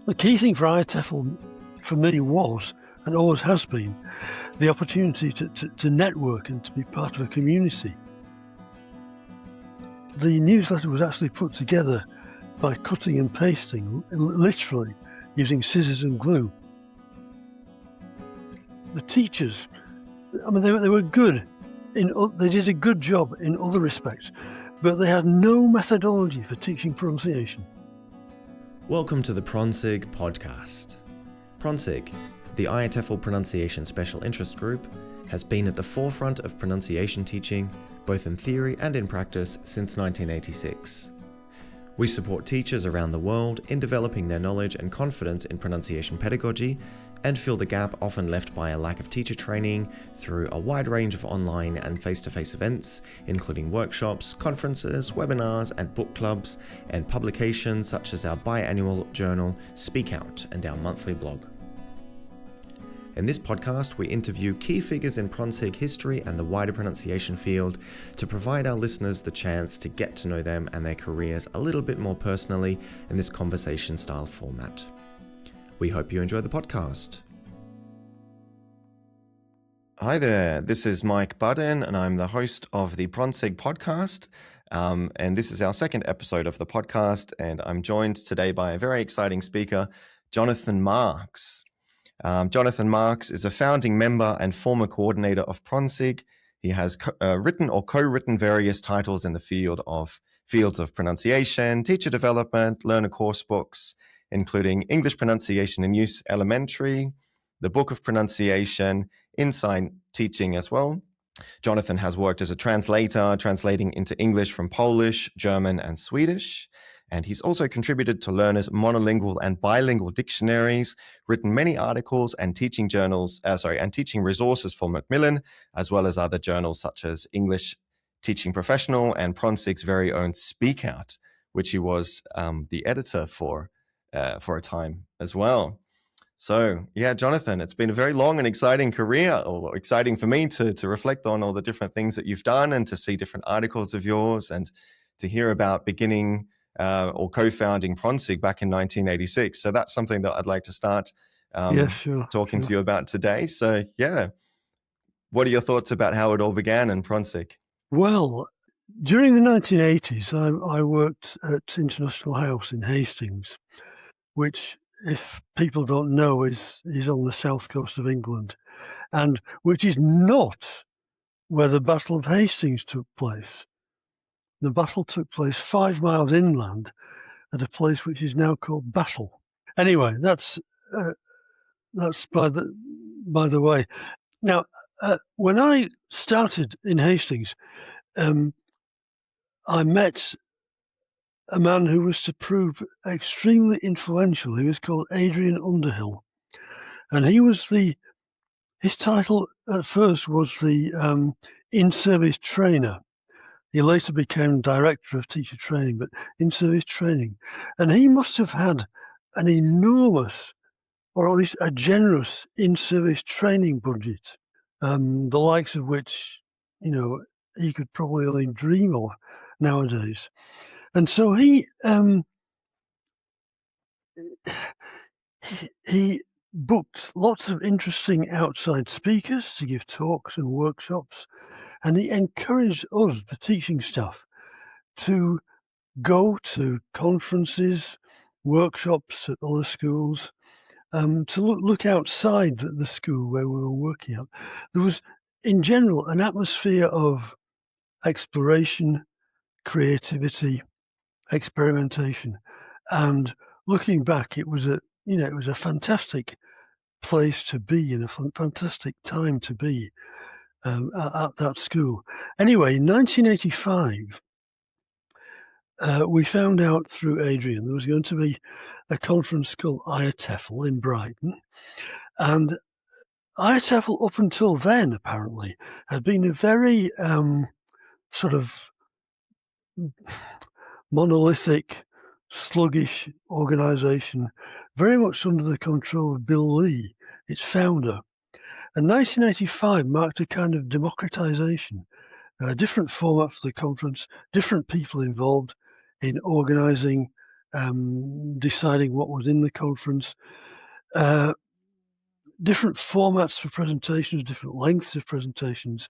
The key thing for IATEFL for me was, and always has been, the opportunity to network and to be part of a community. The newsletter was actually put together by cutting and pasting, literally using scissors and glue. The teachers, I mean, they were good. They did a good job in other respects, but they had no methodology for teaching pronunciation. Welcome to the PronSIG podcast. PronSIG, the IATEFL Pronunciation Special Interest Group, has been at the forefront of pronunciation teaching, both in theory and in practice, since 1986. We support teachers around the world in developing their knowledge and confidence in pronunciation pedagogy and fill the gap often left by a lack of teacher training through a wide range of online and face-to-face events, including workshops, conferences, webinars, and book clubs, and publications such as our biannual journal Speak Out and our monthly blog. In this podcast, we interview key figures in PronSIG history and the wider pronunciation field to provide our listeners the chance to get to know them and their careers a little bit more personally in this conversation-style format. We hope you enjoy the podcast. Hi there, this is Mike Budden, and I'm the host of the PronSIG podcast. And this is our second episode of the podcast, and I'm joined today by a very exciting speaker, Jonathan Marks. Jonathan Marks is a founding member and former coordinator of PronSIG. He has written or co-written various titles in the fields of pronunciation, teacher development, learner course books, including English Pronunciation in Use Elementary, the Book of Pronunciation, Insight Teaching as well. Jonathan has worked as a translator, translating into English from Polish, German, and Swedish. And he's also contributed to learners' monolingual and bilingual dictionaries, written many articles and teaching teaching resources for Macmillan, as well as other journals such as English Teaching Professional and PronSIG's very own Speak Out, which he was the editor for a time as well. So, yeah, Jonathan, it's been a very long and exciting career, or exciting for me to reflect on all the different things that you've done and to see different articles of yours and to hear about beginning or co-founding PronSIG back in 1986. So that's something that I'd like to start talking to you about today. So, yeah, what are your thoughts about how it all began in PronSIG? Well, during the 1980s, I worked at International House in Hastings, which, if people don't know, is on the south coast of England, and which is not where the Battle of Hastings took place. The battle took place 5 miles inland at a place which is now called Battle. Anyway, that's by the way. Now, when I started in Hastings, I met a man who was to prove extremely influential. He was called Adrian Underhill, and his title at first was the in-service trainer. He later became director of teacher training, but in-service training. And he must have had an enormous, or at least a generous, in-service training budget, the likes of which, he could probably only dream of nowadays. And so he booked lots of interesting outside speakers to give talks and workshops. And he encouraged us, the teaching staff, to go to conferences, workshops at other schools, to look outside the school where we were working at. There was, in general, an atmosphere of exploration, creativity, experimentation. And looking back, it was a fantastic place to be and a fantastic time to be. At that school. Anyway, in 1985, we found out through Adrian there was going to be a conference called IATEFL in Brighton. And IATEFL, up until then, apparently, had been a very sort of monolithic, sluggish organisation, very much under the control of Bill Lee, its founder. And 1985 marked a kind of democratization, a different format for the conference, different people involved in organising deciding what was in the conference, different formats for presentations, different lengths of presentations.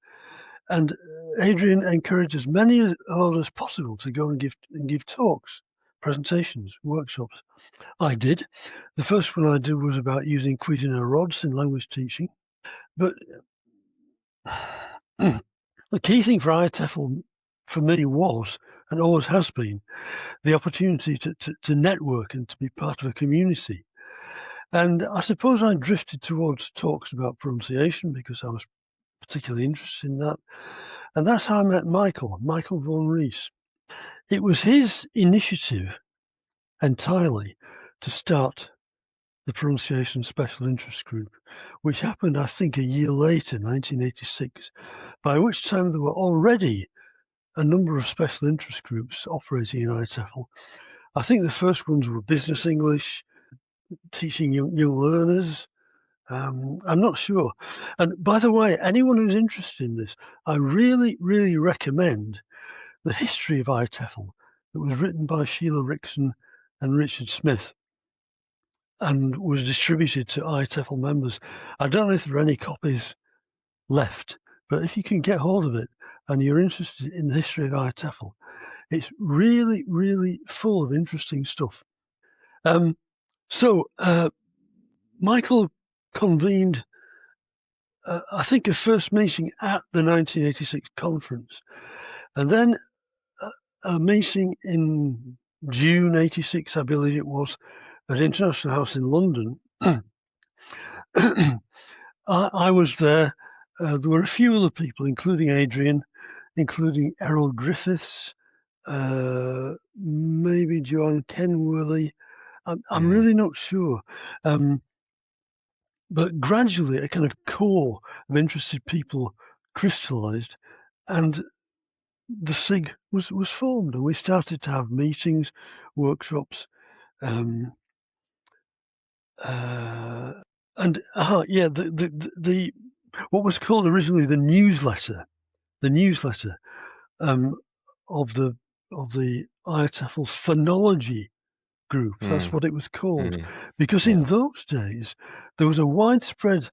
And Adrian encouraged as many of us as possible to go and give talks, presentations, workshops. I did. The first one I did was about using Cuisinart rods in language teaching. But the key thing for ITEFL for me was, and always has been, the opportunity to network and to be part of a community. And I suppose I drifted towards talks about pronunciation because I was particularly interested in that. And that's how I met Michael von Rees. It was his initiative entirely to start the pronunciation special interest group, which happened, I think, a year later, 1986, by which time there were already a number of special interest groups operating in ITEFL. I think the first ones were business English, teaching young learners. I'm not sure. And by the way, anyone who's interested in this, I really, really recommend the history of ITEFL that was written by Sheila Rickson and Richard Smith and was distributed to ITEFL members. I don't know if there are any copies left, but if you can get hold of it and you're interested in the history of ITEFL, it's really, really full of interesting stuff. So Michael convened, I think, a first meeting at the 1986 conference, and then a meeting in June 86, I believe it was, at International House in London. I was there. There were a few other people, including Adrian, including Errol Griffiths, maybe Joanne Kenworthy. I'm really not sure. But gradually, a kind of core of interested people crystallized, and the SIG was formed, and we started to have meetings, workshops, the what was called originally the newsletter of the ITEFL phonology group. That's what it was called, because in those days there was a widespread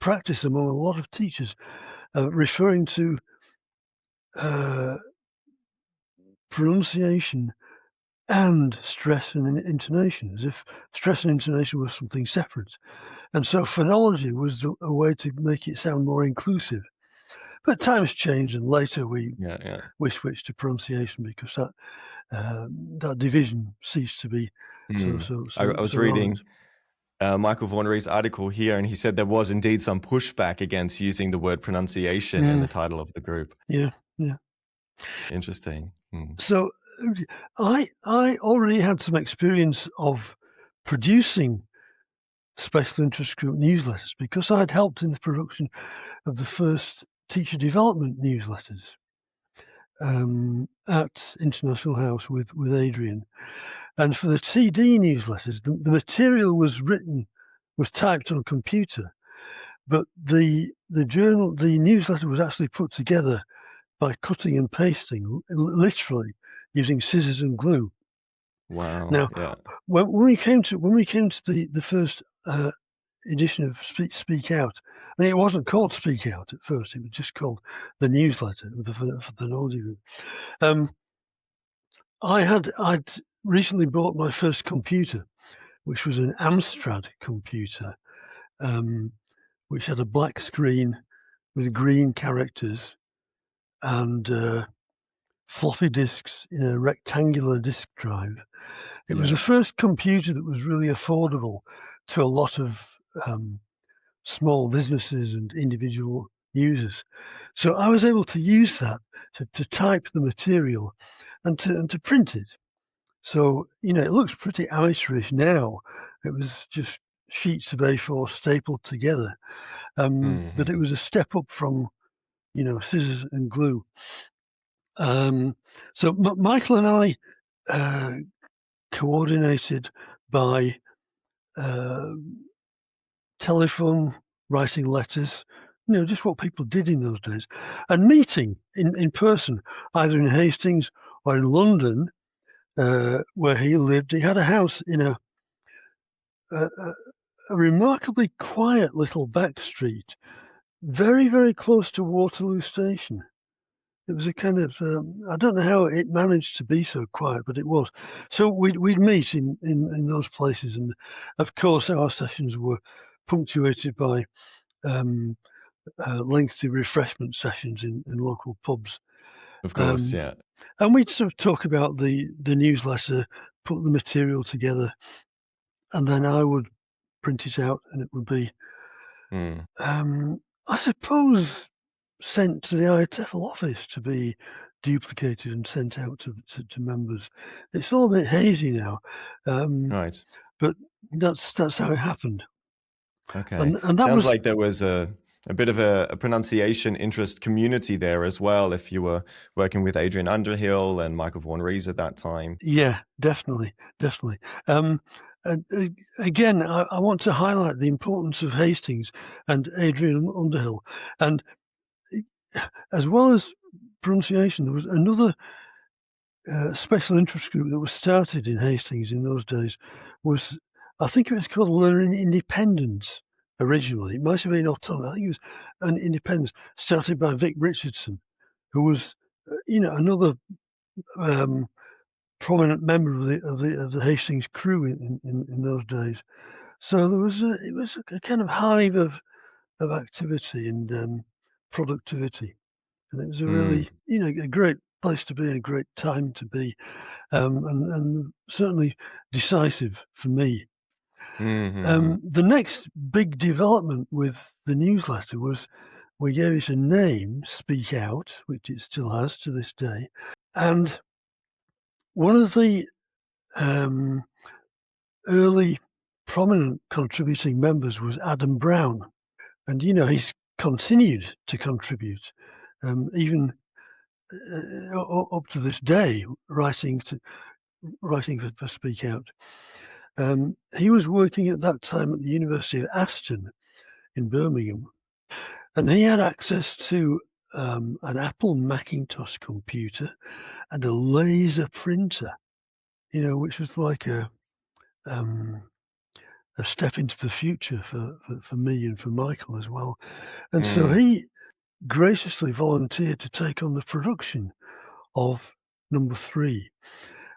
practice among a lot of teachers referring to pronunciation and stress and intonation, as if stress and intonation was something separate. And so phonology was a way to make it sound more inclusive. But times changed, and later we switched to pronunciation because that division ceased to be I was reading Michael von Rees' article here, and he said there was indeed some pushback against using the word pronunciation in the title of the group. Yeah. Interesting. So I already had some experience of producing special interest group newsletters because I'd helped in the production of the first teacher development newsletters at International House with Adrian. And for the TD newsletters, the material was typed on a computer, but the newsletter was actually put together by cutting and pasting, literally using scissors and glue. Wow! Now, when we came to the first edition of Speak Out, I mean, it wasn't called Speak Out at first; it was just called the newsletter for the phonology group. I'd recently bought my first computer, which was an Amstrad computer, which had a black screen with green characters and floppy disks in a rectangular disk drive. It was the first computer that was really affordable to a lot of small businesses and individual users. So I was able to use that to type the material and to print it. So, it looks pretty amateurish now. It was just sheets of A4 stapled together. But it was a step up from, scissors and glue. So Michael and I coordinated by telephone, writing letters, just what people did in those days, and meeting in person, either in Hastings or in London, where he lived. He had a house in a remarkably quiet little back street, very, very close to Waterloo Station. It was a kind of, I don't know how it managed to be so quiet, but it was. So we'd meet in those places. And of course, our sessions were punctuated by lengthy refreshment sessions in local pubs. Of course, yeah. And we'd sort of talk about the newsletter, put the material together, and then I would print it out, and it would be, I suppose, sent to the IETFL office to be duplicated and sent out to members. It's all a bit hazy now, Right. but that's how it happened. Okay. And that Sounds was like there was a bit of a pronunciation interest community there as well, if you were working with Adrian Underhill and Michael Vaughan Rees at that time. yeah, definitely. Again, I want to highlight the importance of Hastings and Adrian Underhill, and as well as pronunciation, there was another special interest group that was started in Hastings in those days. I think it was called Learning Independence originally. It might have been autonomous. I think it was an independence started by Vic Richardson, who was, another prominent member of the Hastings crew in those days. So it was a kind of hive of activity and productivity, and it was a really a great place to be and a great time to be, and certainly decisive for me. The next big development with the newsletter was we gave it a name, Speak Out, which it still has to this day. And one of the early prominent contributing members was Adam Brown. And, he's continued to contribute, even up to this day, writing for Speak Out. He was working at that time at the University of Aston in Birmingham, and he had access to an Apple Macintosh computer and a laser printer, which was like a step into the future for me and for Michael as well. And so he graciously volunteered to take on the production of number 3.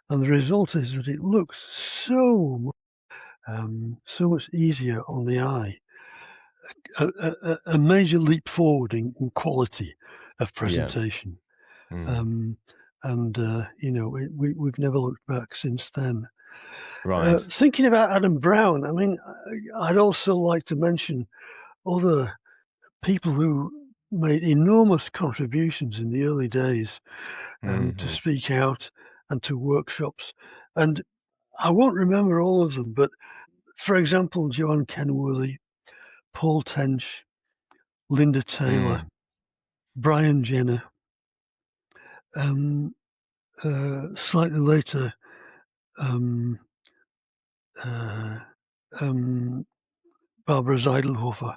And the result is that it looks so much easier on the eye. A major leap forward in quality of presentation. Yeah. We've never looked back since then. Right. Thinking about Adam Brown, I mean, I'd also like to mention other people who made enormous contributions in the early days to Speak Out and to workshops. And I won't remember all of them, but for example, Joanne Kenworthy, Paul Tench, Linda Taylor, Brian Jenner, slightly later, Barbara Zeidelhofer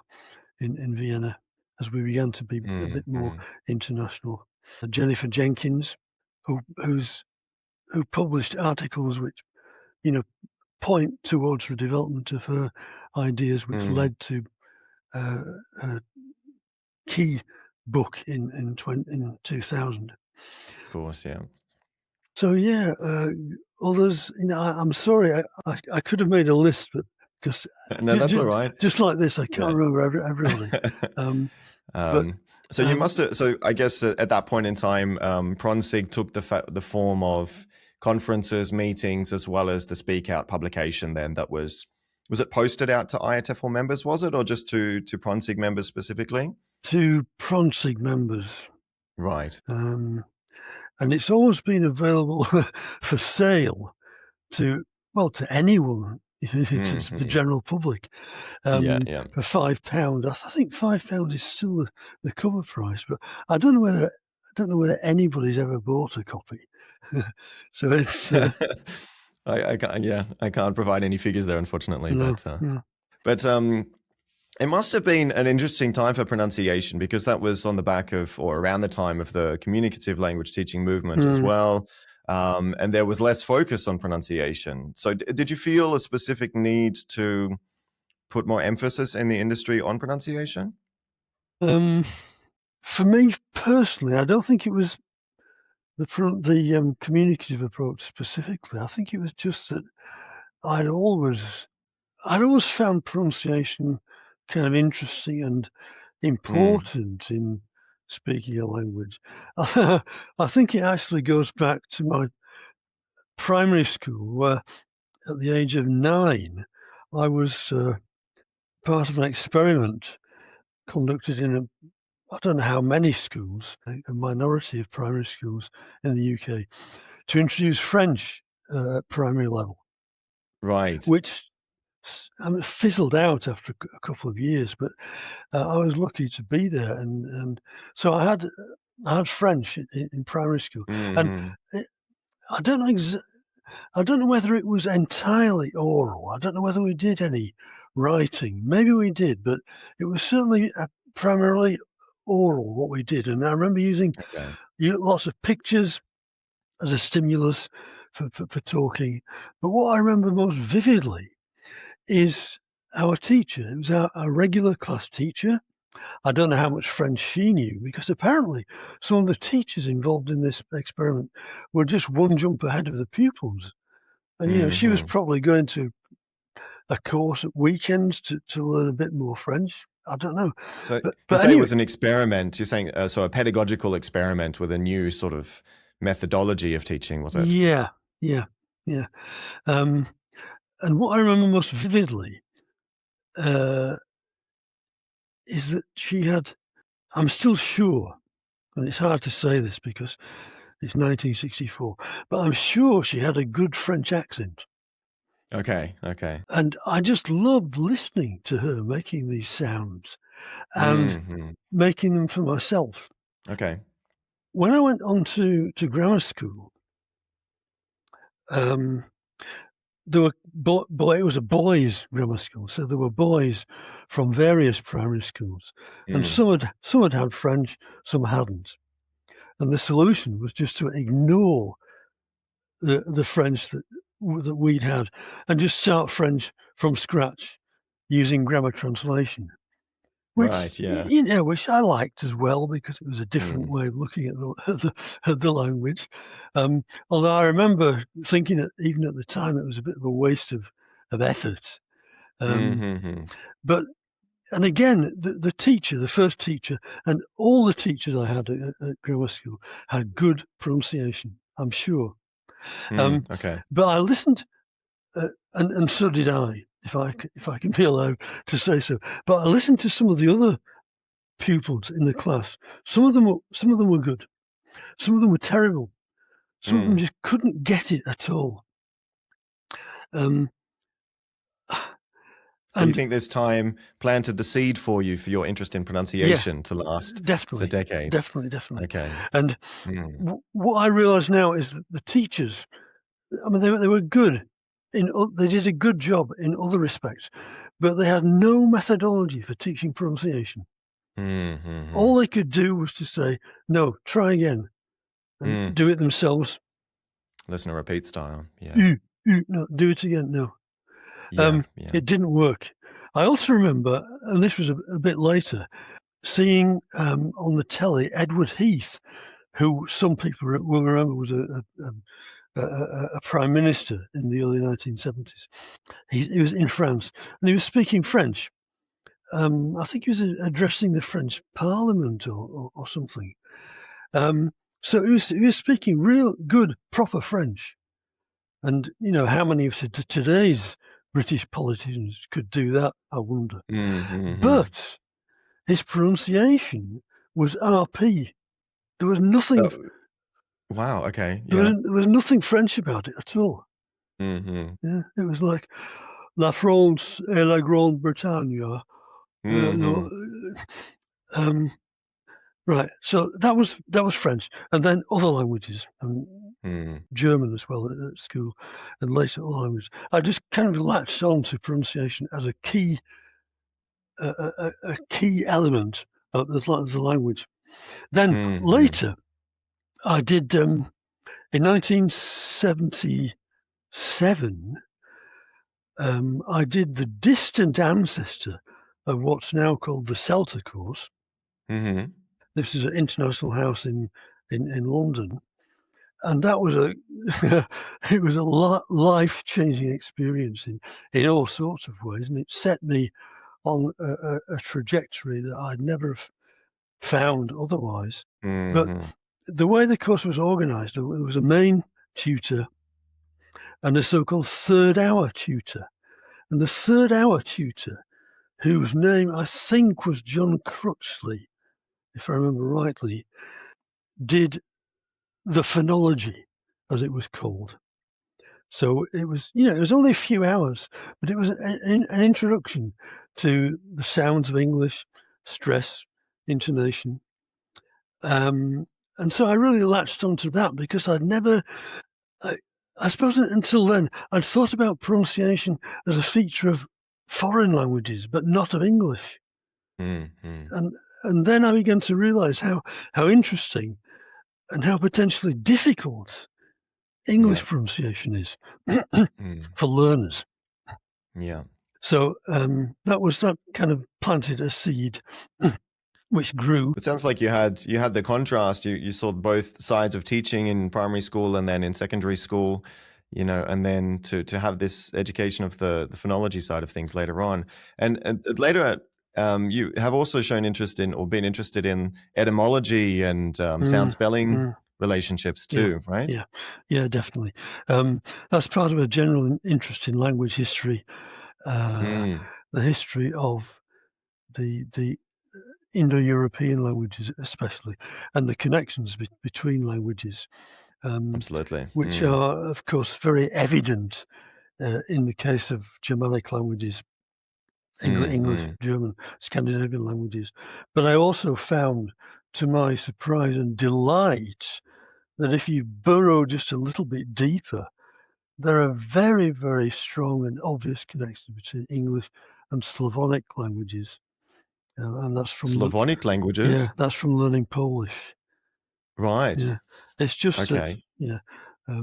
in Vienna, as we began to be a bit more international. Jennifer Jenkins, who published articles which, point towards the development of her ideas, which led to a key book in 2000. Of course, yeah. So yeah, others. I'm sorry, I could have made a list, but because no, that's all right. Just like this, I can't remember everybody. So you must have. So I guess at that point in time, PronSIG took the form of conferences, meetings, as well as the Speak Out publication. Then that was it posted out to IETFL members? Was it, or just to PronSIG members specifically? To PronSIG members, right? And it's always been available for sale to anyone. It's the general public. For £5. I think £5 is still the cover price, but I don't know whether anybody's ever bought a copy. So it's I can't provide any figures there, unfortunately. No, but it must have been an interesting time for pronunciation, because that was on the back of, or around the time of, the communicative language teaching movement as well. and there was less focus on pronunciation. So did you feel a specific need to put more emphasis in the industry on pronunciation? For me personally, I don't think it was the communicative approach specifically. I think it was just that I'd always found pronunciation kind of interesting and important in speaking a language. I think it actually goes back to my primary school, where at the age of 9, I was part of an experiment conducted in I don't know how many schools, a minority of primary schools in the UK, to introduce French at primary level. Right. Which fizzled out after a couple of years, but I was lucky to be there, and so I had French in primary school, and I don't know whether it was entirely oral. I don't know whether we did any writing. Maybe we did, but it was certainly primarily oral what we did. And I remember using lots of pictures as a stimulus for talking. But what I remember most vividly is our teacher. It was our regular class teacher. I don't know how much French she knew, because apparently some of the teachers involved in this experiment were just one jump ahead of the pupils. And, she was probably going to a course at weekends to learn a bit more French. I don't know. So you say it was an experiment. You're saying so a pedagogical experiment with a new sort of methodology of teaching, was it? Yeah. And what I remember most vividly is that she had, I'm still sure, and it's hard to say this because it's 1964, but I'm sure she had a good French accent. Okay. And I just loved listening to her making these sounds and making them for myself. Okay. When I went on to grammar school, there were it was a boys' grammar school, so there were boys from various primary schools, and some had French, some hadn't. And the solution was just to ignore the French that we'd had and just start French from scratch using grammar translation, which which I liked as well, because it was a different way of looking at the language. Although I remember thinking that even at the time it was a bit of a waste of effort. But and again, the teacher, the first teacher, and all the teachers I had at grammar school had good pronunciation, I'm sure. But I listened, and so did I, if I can be allowed to say so. But I listened to some of the other pupils in the class. Some of them were good. Some of them were terrible. Some of them just couldn't get it at all. So you think this time planted the seed for you for your interest in pronunciation to last for decades? Definitely. Okay. And what I realise now is that the teachers, I mean, they were good. They did a good job in other respects, but they had no methodology for teaching pronunciation. All they could do was to say, "No, try again," and do it themselves. Listen to repeat style. Yeah. No, do it again. No. It didn't work. I also remember, and this was a bit later, seeing on the telly Edward Heath, who some people will remember was a prime minister in the early 1970s. He was in France, and he was speaking French. I think he was addressing the French Parliament or something. So he was speaking real good, proper French. And how many of today's British politicians could do that, I wonder. But his pronunciation was RP. There was nothing. Wow. Okay. There was nothing French about it at all. Yeah, it was like La France et la Grande-Bretagne. Right. So that was French, and then other languages, German as well at school, and later other languages. I just kind of latched on to pronunciation as a key element of the language. Then later, I did In 1977, I did the distant ancestor of what's now called the CELTA course. Mm-hmm. This is an international house in London, and that was it was a life-changing experience in all sorts of ways, and it set me on a trajectory that I'd never found otherwise. But Mm-hmm. the way the course was organised, there was a main tutor and a so-called third-hour tutor. And the third-hour tutor, whose name I think was John Crutchley, if I remember rightly, did the phonology, as it was called. So it was, it was only a few hours, but it was an introduction to the sounds of English, stress, intonation. And so I really latched onto that because I'd never, I suppose until then, I'd thought about pronunciation as a feature of foreign languages, but not of English. Mm-hmm. And then I began to realize how interesting and how potentially difficult English pronunciation is for learners. Yeah. So that kind of planted a seed which grew. It sounds like you had the contrast. You saw both sides of teaching in primary school and then in secondary school, and then to have this education of the phonology side of things later on. And later you have also shown interest in or been interested in etymology and sound spelling relationships too, right? Yeah, definitely. That's part of a general interest in language history, the history of the Indo-European languages especially, and the connections between languages, Absolutely. which are, of course, very evident in the case of Germanic languages, English, German, Scandinavian languages. But I also found, to my surprise and delight, that if you burrow just a little bit deeper, there are very, very strong and obvious connections between English and Slavonic languages. And that's from Slavonic languages? Yeah, that's from learning Polish. Right. Yeah, it's just okay. I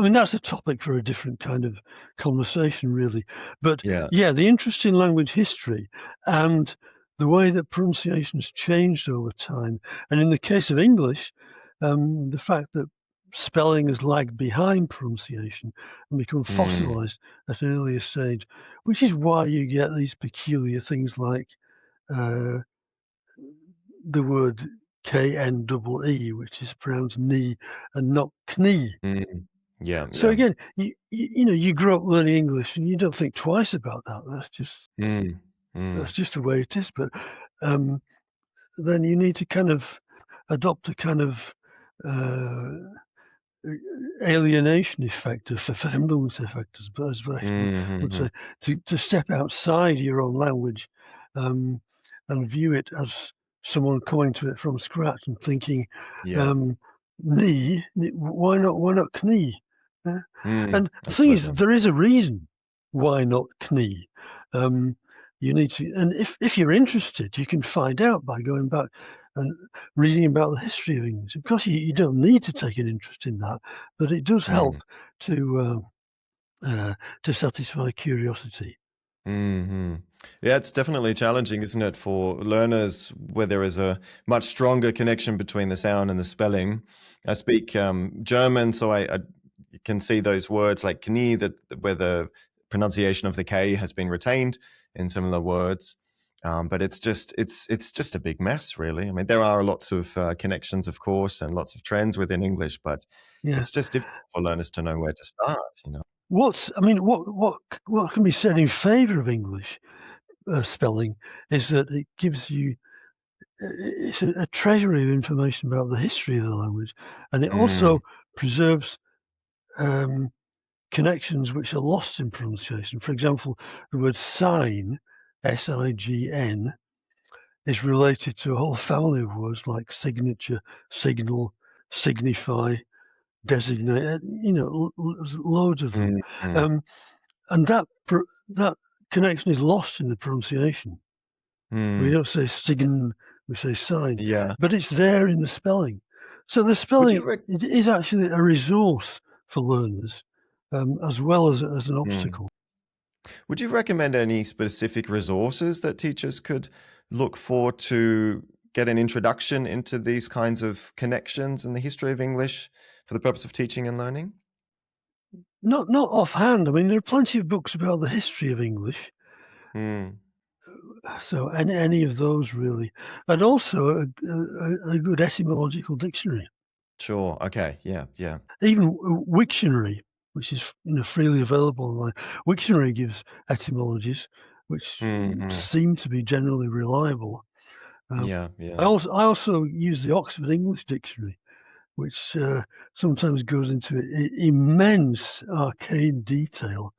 mean, that's a topic for a different kind of conversation, really. But Yeah. the interest in language history and the way that pronunciation has changed over time, and in the case of English, the fact that spelling has lagged behind pronunciation and become fossilized at an earlier stage, which is why you get these peculiar things like the word KNEE, which is pronounced knee and not knee. Yeah. So again, you grow up learning English and you don't think twice about that. That's just that's just the way it is. But then you need to kind of adopt a kind of alienation effect, a Verfremdungseffekt, as Brecht would say, to step outside your own language and view it as someone coming to it from scratch and thinking, knee, why not knee? And the thing is, there is a reason why not knee. You need to, and if you're interested, you can find out by going back and reading about the history of English. Of course, you don't need to take an interest in that, but it does help to satisfy curiosity. Yeah, it's definitely challenging, isn't it, for learners where there is a much stronger connection between the sound and the spelling. I speak German, so I can see those words like Knie, where the pronunciation of the K has been retained in similar words. But it's just a big mess, really. I mean, there are lots of connections, of course, and lots of trends within English, but it's just difficult for learners to know where to start. What can be said in favour of English spelling is that it gives you it's a treasury of information about the history of the language, and it also preserves connections which are lost in pronunciation. For example, the word sign, S-I-G-N, is related to a whole family of words like signature, signal, signify, designate, loads of them. And that connection is lost in the pronunciation. We don't say sign, we say sign. Yeah. But it's there in the spelling. So the Would spelling you rec- is actually a resource for learners, as well as an Mm. obstacle. Would you recommend any specific resources that teachers could look for to get an introduction into these kinds of connections in the history of English for the purpose of teaching and learning? Not offhand. I mean, there are plenty of books about the history of English, Mm. so any of those really, and also a good etymological dictionary, Sure. Okay. Yeah. Yeah. even Wiktionary, which is freely available online. Wiktionary gives etymologies, which Hmm. seem to be generally reliable. Yeah. I Yeah. also use the Oxford English Dictionary, which sometimes goes into immense arcane detail,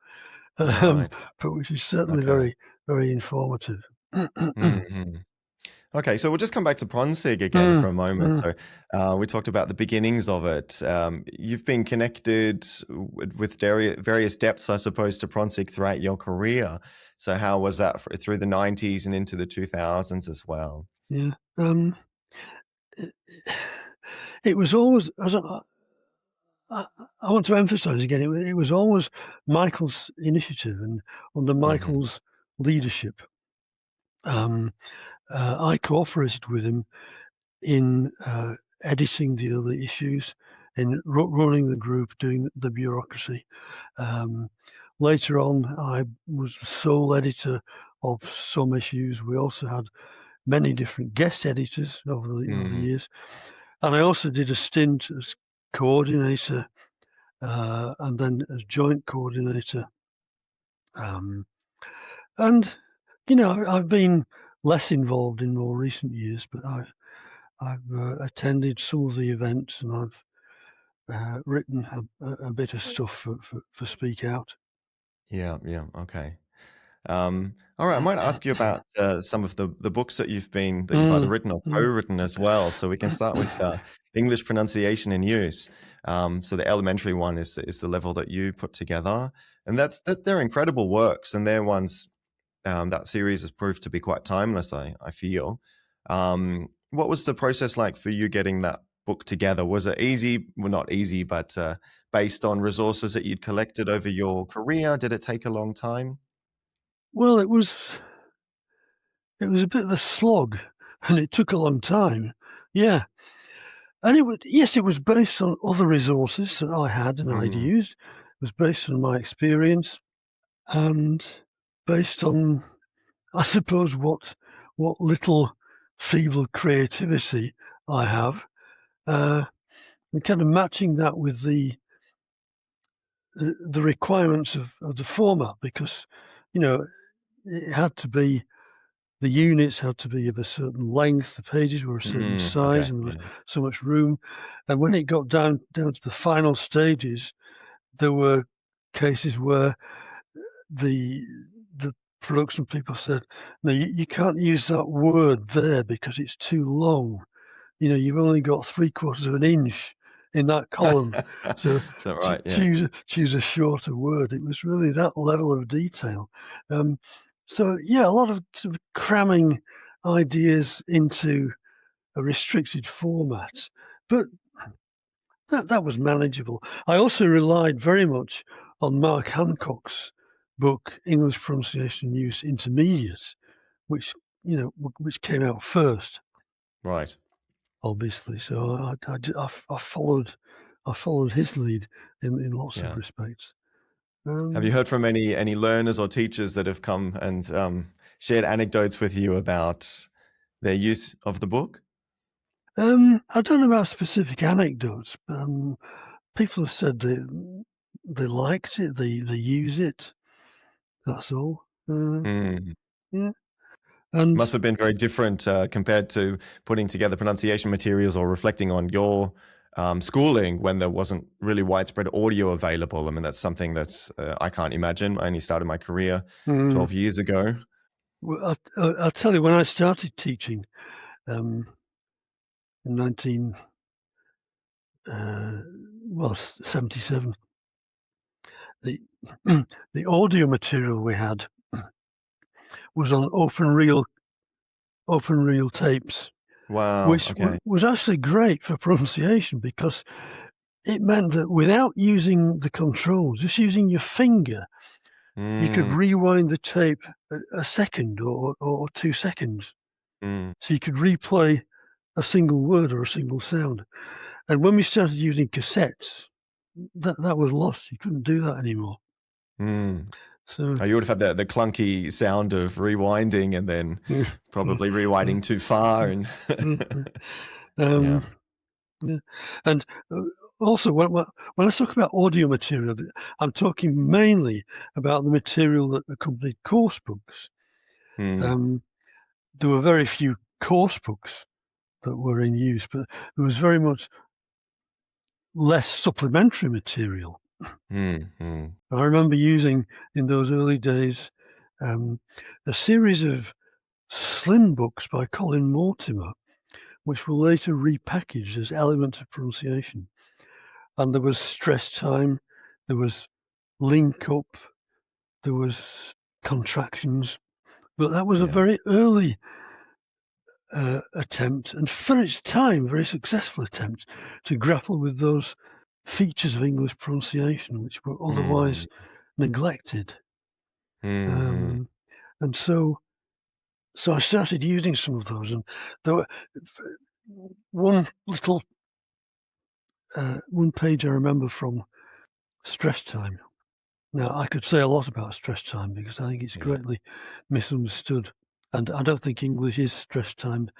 Right. but which is certainly Okay. very, very informative. Hmm. Okay, so we'll just come back to PronSIG again for Mm, a moment. mm. So we talked about the beginnings of it. You've been connected with various depths, I suppose, to PronSIG throughout your career. So how was that through the 90s and into the 2000s as well? Yeah. It, it was always, as I want to emphasize again, it was always Michael's initiative, and under Hmm. Michael's leadership, I cooperated with him in editing the early issues, in running the group, doing the bureaucracy. Um, Later on, I was the sole editor of some issues. We also had many different guest editors over the Hmm. years. And I also did a stint as coordinator and then as joint coordinator. Um, and, I've been less involved in more recent years, but I've attended some of the events, and I've written a bit of stuff for Speak Out. Yeah, yeah, okay. All right, I might ask you about some of the books that you've either Mm, written or mm. co-written as well. So we can start with English pronunciation and use. So the elementary one is the level that you put together, and they're incredible works, and they're ones that series has proved to be quite timeless. I feel. What was the process like for you getting that book together? Was it easy? Well, not easy, but based on resources that you'd collected over your career, did it take a long time? Well, it was a bit of a slog, and it took a long time. Yeah, and it was based on other resources that I had and I'd Mm, used. It was based on my experience and based on, I suppose, what little feeble creativity I have, and kind of matching that with the requirements of the format, because you know it had to be the units had to be of a certain length, the pages were a certain size, okay, and there was yeah. so much room. And when it got down to the final stages, there were cases where the the production people said, "No, you can't use that word there because it's too long. You've only got 3/4 of an inch in that column, so Is that right? Yeah. choose a shorter word." It was really that level of detail. Um, so yeah, a lot of sort of cramming ideas into a restricted format, but that was manageable. I also relied very much on Mark Hancock's book, English Pronunciation and Use Intermediate, which which came out first, Right. obviously. So I followed his lead in lots of Yeah. respects. Have you Um, heard from any learners or teachers that have come and shared anecdotes with you about their use of the book? I don't know about specific anecdotes, but people have said they liked it, they use it. That's all. Mm. Yeah, and Must have been very different compared to putting together pronunciation materials or reflecting on your schooling when there wasn't really widespread audio available. I mean, that's something that I can't imagine. I only started my career mm, 12 years ago. well, I'll tell you, when I started teaching um, in 77, the the audio material we had was on open reel tapes, Wow. which Okay. was actually great for pronunciation because it meant that without using the controls, just using your finger, you could Mm, rewind the tape a second or 2 seconds. mm, So you could replay a single word or a single sound. And when we started using cassettes, that was lost. You couldn't do that anymore. mm. So Oh, you would have had the clunky sound of rewinding and then yeah. probably rewinding too far. And yeah. um, yeah. And also, when I talk about audio material, I'm talking mainly about the material that accompanied course books. Mm, There were very few course books that were in use, but there was very much less supplementary material. mm, mm. I remember using, in those early days, a series of slim books by Colin Mortimer, which were later repackaged as elements of pronunciation. And there was stress time, there was link up, there was contractions, but that was a Yeah. very early attempt, and for its time, very successful attempt to grapple with those features of English pronunciation which were otherwise Mm, neglected. mm, mm, And so I started using some of those, and there were one little one page I remember from stress time. Now, I could say a lot about stress time because I think it's yeah. greatly misunderstood. And I don't think English is stress timed.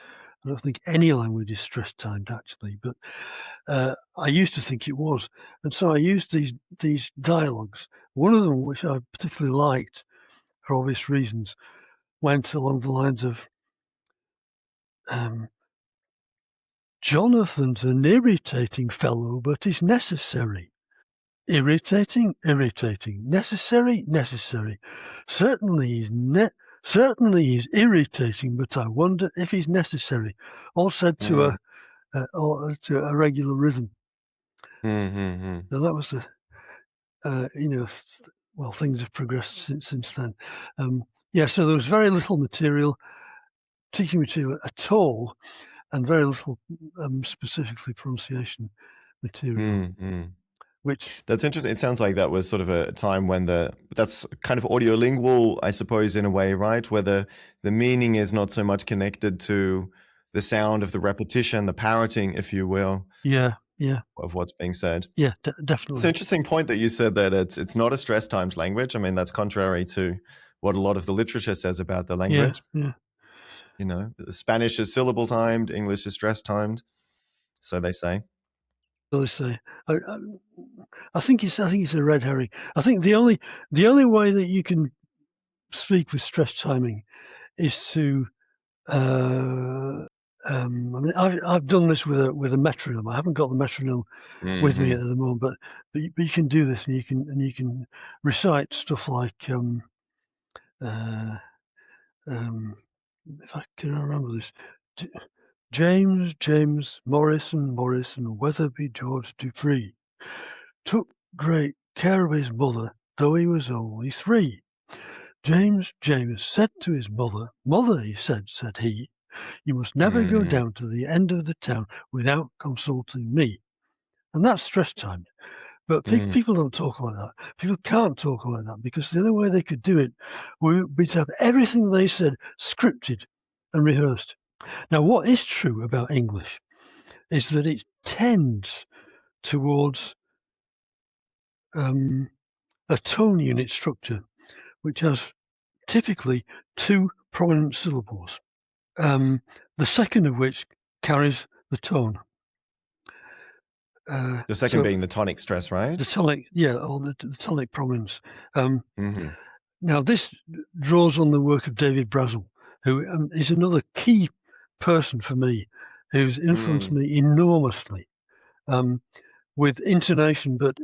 I don't think any language is stress timed, actually. But I used to think it was. And so I used these dialogues. One of them, which I particularly liked for obvious reasons, went along the lines of Jonathan's an irritating fellow, but he's necessary. Irritating, irritating. Necessary, necessary. Certainly he's irritating, but I wonder if he's necessary. All said to Mm, to a regular rhythm. mm, mm, mm. Now that was the well, things have progressed since then. So there was very little material, teaching material at all, and very little specifically pronunciation material, Mm, mm. which That's interesting. It sounds like that was sort of a time when that's kind of audiolingual, I suppose, in a way, right? Where the meaning is not so much connected to the sound of the repetition, the parroting, if you will, yeah, of what's being said. It's an definitely. interesting point that you said that it's not a stress times language. I mean, that's contrary to what a lot of the literature says about the Yeah, language. yeah. You know, Spanish is syllable timed, English is stress timed, so they say. So they say. I think it's a red herring. I think the only way that you can speak with stress timing is to. I mean, I've done this with a metronome. I haven't got the metronome with me at Mm-hmm. the moment, but you can do this, and you can recite stuff like uh, if I can remember this. James Morrison Weatherby George Dupree took great care of his mother, though he was only 3. James said to his mother, "Mother," he said he, "you must never go Mm, down to the end of the town without consulting me." And that's stress timed. But mm, people don't talk like that. People can't talk like that because the only way they could do it would be to have everything they said scripted and rehearsed. Now, what is true about English is that it tends towards a tone unit structure, which has typically 2 prominent syllables, the second of which carries the tone. the second So being the tonic stress, right? the tonic, or the tonic prominence. Mm-hmm. Now, this draws on the work of David Brazel, who is another key person for me, who's influenced Mm, me enormously with intonation, but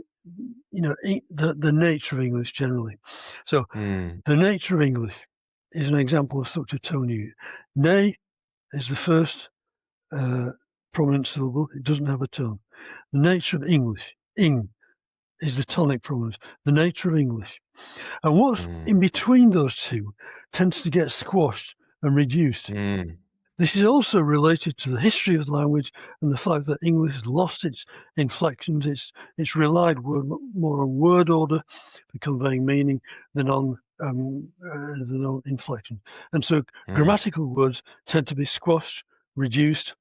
the nature of English generally. So mm, the nature of English is an example of such a tone unit. Nay is the first prominent syllable. It doesn't have a tone. The nature of English, ing, is the tonic prominence. The nature of English. And what's mm, in between those two tends to get squashed and reduced. mm. This is also related to the history of the language and the fact that English has lost its inflections. It's relied more on word order for conveying meaning than on inflection. And so grammatical words tend to be squashed, reduced.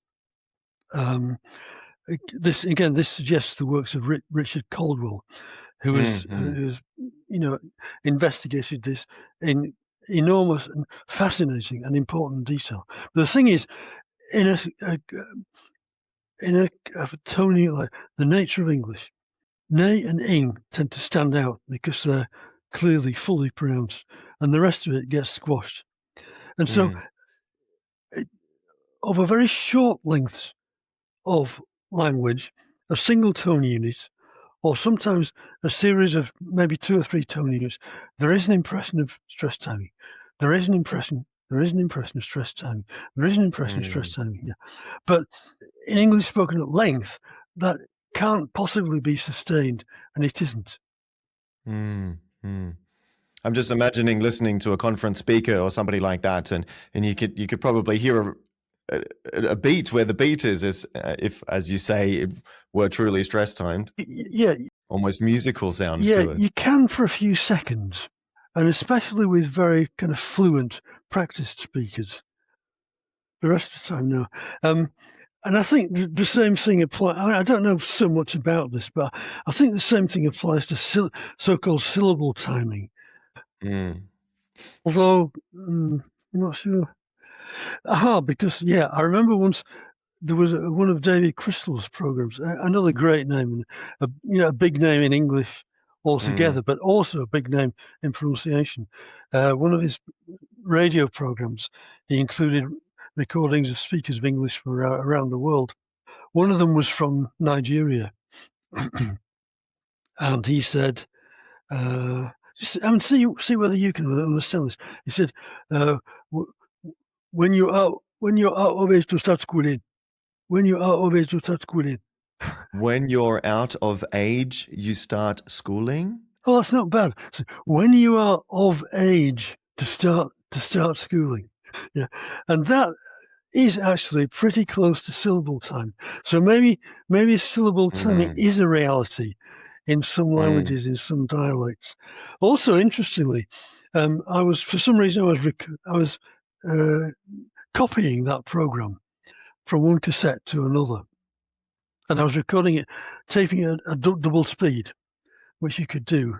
This suggests the works of Richard Caldwell, who has investigated this in enormous and fascinating and important detail. But the thing is, in a tone like the nature of English, nay and ing tend to stand out because they're clearly fully pronounced, and the rest of it gets squashed. And so, over very short lengths of language, a single tone unit, or sometimes a series of maybe 2 or 3 tone units, there is an impression of stress timing. There is an impression of stress timing. There is an impression of stress timing. Yeah. But in English spoken at length, that can't possibly be sustained, and it isn't. I'm just imagining listening to a conference speaker or somebody like that, and you could probably hear a beat where the beat is if, as you say, it were truly stress timed. Yeah. Almost musical sounds to it. You can for a few seconds, and especially with very kind of fluent, practiced speakers. The rest of the time, no. And I think the same thing applies. I don't know so much about this, but I think the same thing applies to so-called syllable timing. Although, I'm not sure. Because, I remember once there was one of David Crystal's programs, another great name, a big name in English altogether, but also a big name in pronunciation. One of his radio programs, he included recordings of speakers of English from around the world. One of them was from Nigeria. And he said, see whether you can understand this. He said, when you're out of age to start schooling. When you're out of age to start schooling. When you're out of age, you start schooling? Oh, that's not bad. So, when you are of age to start schooling. Yeah. And that is actually pretty close to syllable time. So maybe syllable timing is a reality in some languages, in some dialects. Also, interestingly, I was copying that program from one cassette to another, and I was recording it, taping it at double speed, which you could do,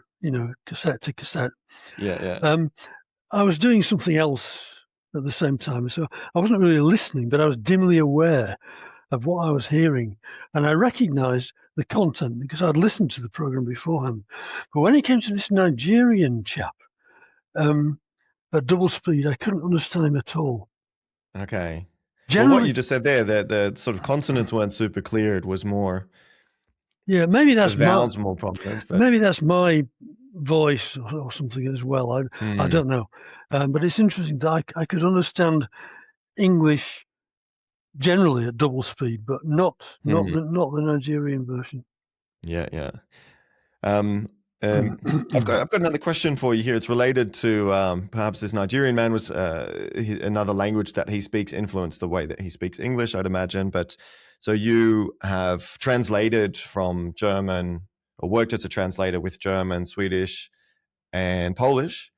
cassette to cassette. Yeah. I was doing something else at the same time, so I wasn't really listening, but I was dimly aware of what I was hearing, and I recognized the content because I'd listened to the program beforehand. But when it came to this Nigerian chap, at double speed, I couldn't understand him at all. Okay. Well, what you just said there, the sort of consonants weren't super clear. It was more. Yeah, maybe that's the vowels more prominent. But... Maybe that's my voice or something as well. I don't know, but it's interesting that I could understand English generally at double speed, but not the Nigerian version. Yeah. I've got another question for you here. It's related to perhaps this Nigerian man was another language that he speaks influenced the way that he speaks English, I'd imagine. But so you have translated from German or worked as a translator with German, Swedish, and Polish,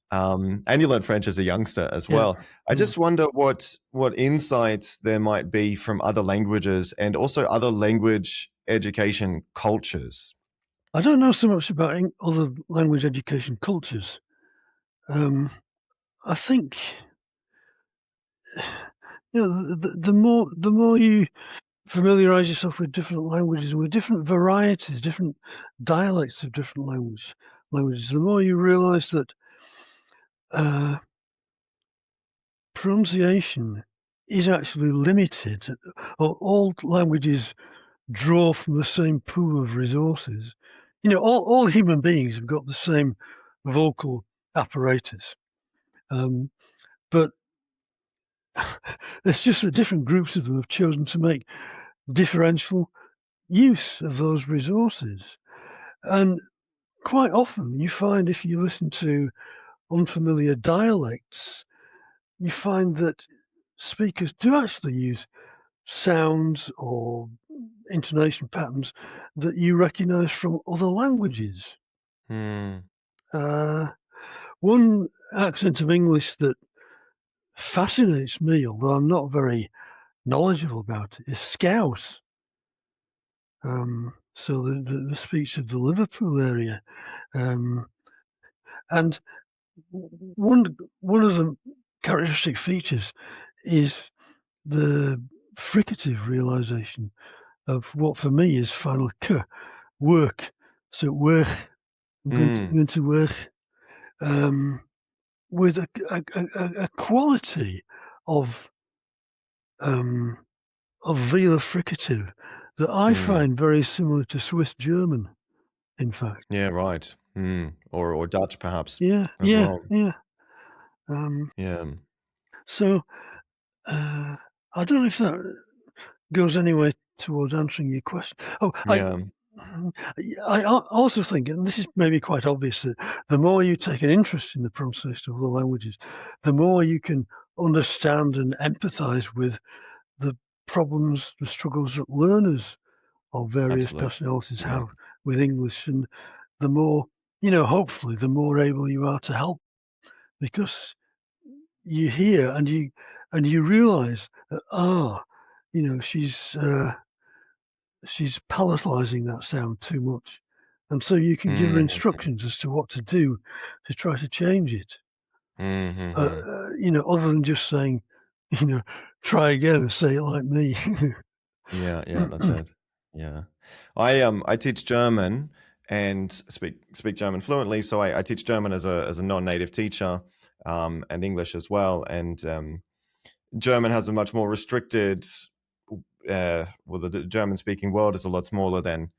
and you learned French as a youngster as well. I just wonder what insights there might be from other languages and also other language education cultures. I don't know so much about other language education cultures. I think the more you familiarize yourself with different languages, with different varieties, different dialects of different languages, the more you realize that pronunciation is actually limited. All languages draw from the same pool of resources. All human beings have got the same vocal apparatus, but it's just that different groups of them have chosen to make differential use of those resources. And quite often you find, if you listen to unfamiliar dialects, you find that speakers do actually use sounds or intonation patterns that you recognise from other languages. Hmm. One accent of English that fascinates me, although I'm not very knowledgeable about it, is Scouse. So the speech of the Liverpool area. And one of the characteristic features is the fricative realisation of what for me is final k, work. So work, I'm going to work, with a quality of velar fricative that I find very similar to Swiss German, in fact. Yeah, right. Or Dutch perhaps Yeah, as yeah, well. yeah. Yeah. So I don't know if that goes anywhere towards answering your question. Oh, Yeah. I also think, and this is maybe quite obvious, that the more you take an interest in the pronunciation of the languages, the more you can understand and empathise with the problems, the struggles that learners of various Absolutely. nationalities Yeah. have with English, and the more, hopefully, the more able you are to help, because you hear and you realise that she's palatalising that sound too much, and so you can give her instructions as to what to do to try to change it. Other than just saying, try again and say it like me. Yeah, that's it. Yeah. I teach German and speak German fluently, so I teach German as a non-native teacher, and English as well. And German has a much more restricted the German speaking world is a lot smaller than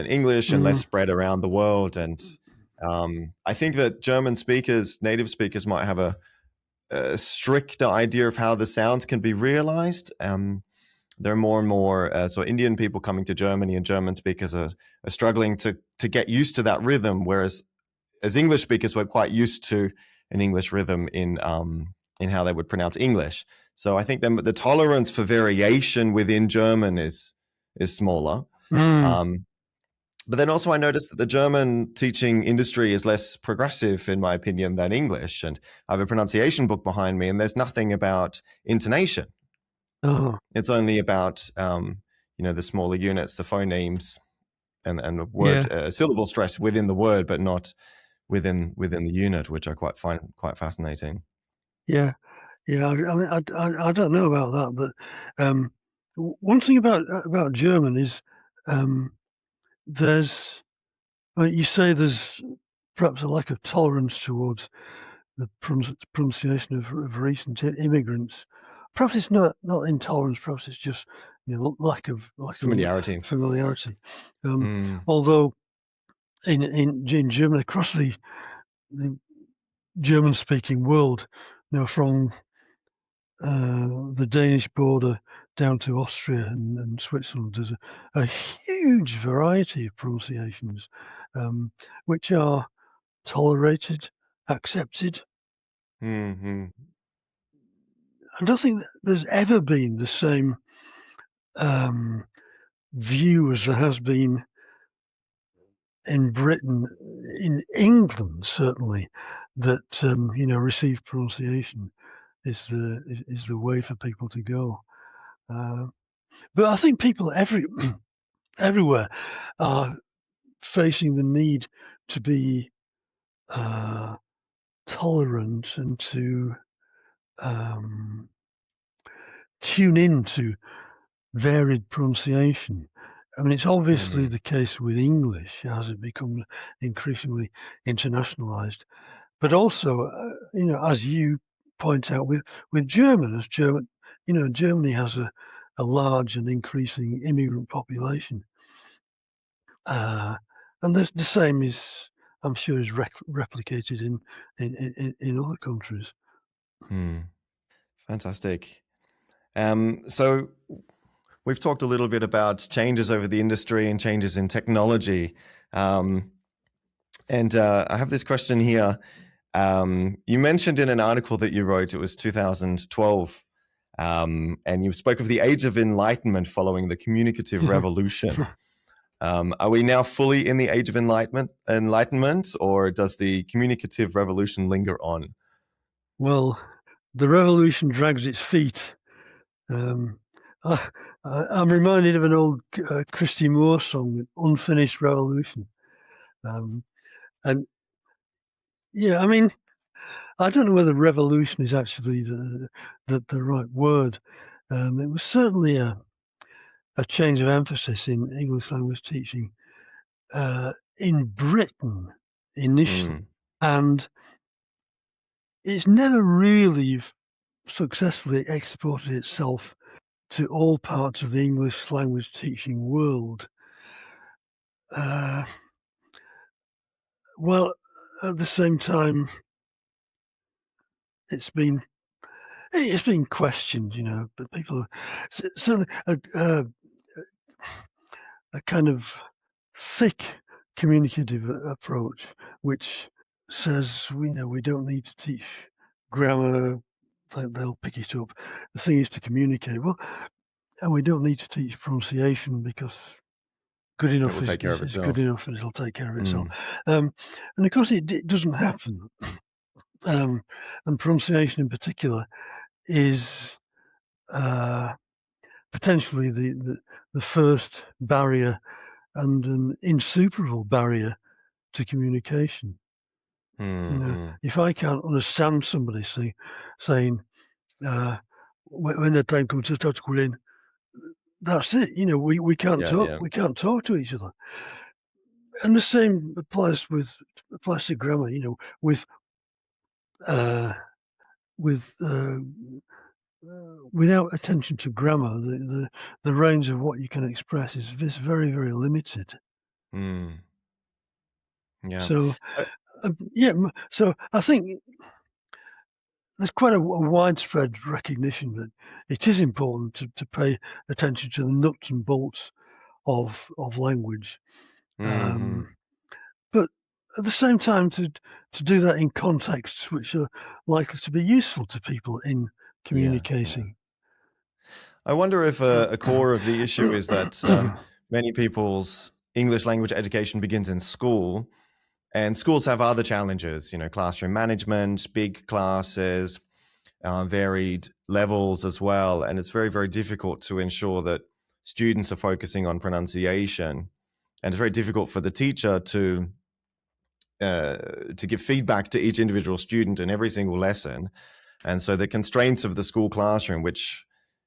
English and less spread around the world. And I think that German speakers, native speakers, might have a strict idea of how the sounds can be realized. There are more and more so Indian people coming to Germany, and German speakers are struggling to get used to that rhythm, whereas as English speakers we're quite used to an English rhythm in how they would pronounce English. So I think the tolerance for variation within German is smaller. But then also I noticed that the German teaching industry is less progressive, in my opinion, than English. And I have a pronunciation book behind me, and there's nothing about intonation. It's only about the smaller units, the phonemes, and the word syllable stress within the word, but not within the unit, which I find quite fascinating. Yeah, yeah. I mean, I don't know about that, but one thing about German is there's you say there's perhaps a lack of tolerance towards the pronunciation of recent immigrants. Perhaps it's not intolerance. Perhaps it's just lack of Familiarity. familiarity. Although in Germany, across the German-speaking world, from the Danish border down to Austria and Switzerland, there's a huge variety of pronunciations, which are tolerated, accepted. I don't think there's ever been the same view as there has been in Britain, in England certainly, that received pronunciation is the way for people to go. But I think people everywhere are facing the need to be tolerant and to tune in to varied pronunciation. I mean, it's obviously the case with English as it becomes increasingly internationalized, but also, as you point out with German, Germany has a large and increasing immigrant population, and the same is, I'm sure, is replicated in other countries. Fantastic. So we've talked a little bit about changes over the industry and changes in technology. And I have this question here. You mentioned in an article that you wrote, it was 2012, And you spoke of the Age of Enlightenment following the communicative revolution. Are we now fully in the Age of Enlightenment, or does the communicative revolution linger on? Well, the revolution drags its feet. I'm reminded of an old Christy Moore song, "Unfinished Revolution," and yeah, I mean, I don't know whether revolution is actually the right word. It was certainly a change of emphasis in English language teaching in Britain initially, and it's never really successfully exported itself to all parts of the English language teaching world. Well, at the same time, it's been questioned, but people certainly a kind of thick communicative approach, which says we don't need to teach grammar; they'll pick it up. The thing is to communicate well, and we don't need to teach pronunciation because good enough is good enough, and it'll take care of itself. And of course, it doesn't happen. And pronunciation in particular is potentially the first barrier and an insuperable barrier to communication. If I can't understand somebody saying when the time comes to start schooling, that's it. We can't talk. Yeah. We can't talk to each other. And the same applies to grammar. Without attention to grammar, the range of what you can express is very, very limited. Yeah. So, so I think there's quite a widespread recognition that it is important to pay attention to the nuts and bolts of language, but at the same time to do that in contexts which are likely to be useful to people in communicating. Yeah. I wonder if a core of the issue is that many people's English language education begins in school, and schools have other challenges, classroom management, big classes, varied levels as well. And it's very, very difficult to ensure that students are focusing on pronunciation. And it's very difficult for the teacher to give feedback to each individual student in every single lesson. And so the constraints of the school classroom, which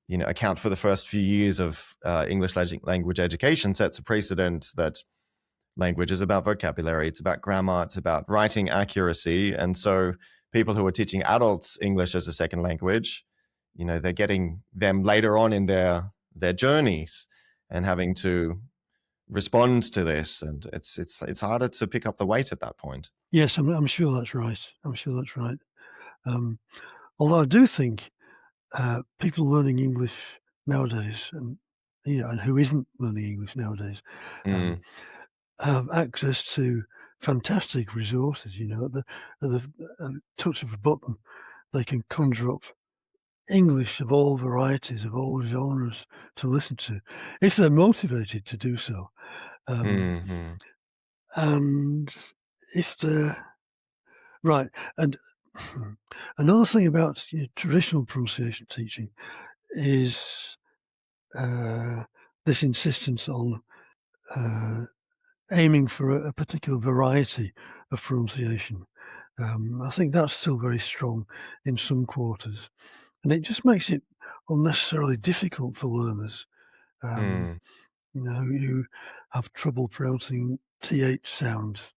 account for the first few years of English language education, sets a precedent that language is about vocabulary, it's about grammar, it's about writing accuracy. And so people who are teaching adults English as a second language, they're getting them later on in their journeys and having to respond to this, and it's harder to pick up the weight at that point. Yes, I'm sure that's right. Although I do think people learning English nowadays, and who isn't learning English nowadays, have access to fantastic resources. At the touch of a button, they can conjure up English of all varieties, of all genres to listen to, if they're motivated to do so. And if they're right, and another thing about traditional pronunciation teaching is this insistence on aiming for a particular variety of pronunciation. I think that's still very strong in some quarters, and it just makes it unnecessarily difficult for learners who have trouble pronouncing TH sounds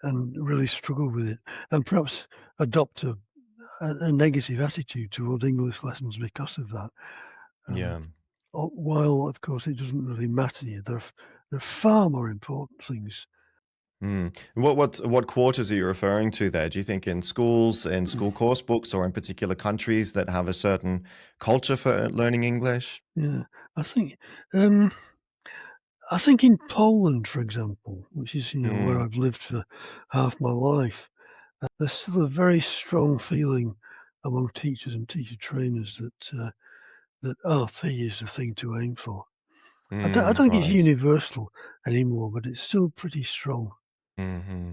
and really struggle with it, and perhaps adopt a negative attitude toward English lessons because of that. While, of course, it doesn't really matter. There are far more important things. What quarters are you referring to there? Do you think in schools, in school course books, or in particular countries that have a certain culture for learning English? Yeah, I think in Poland, for example, which is where I've lived for half my life, there's still a very strong feeling among teachers and teacher trainers that RP is the thing to aim for. I don't think it's Right. universal anymore, but it's still pretty strong. Hmm.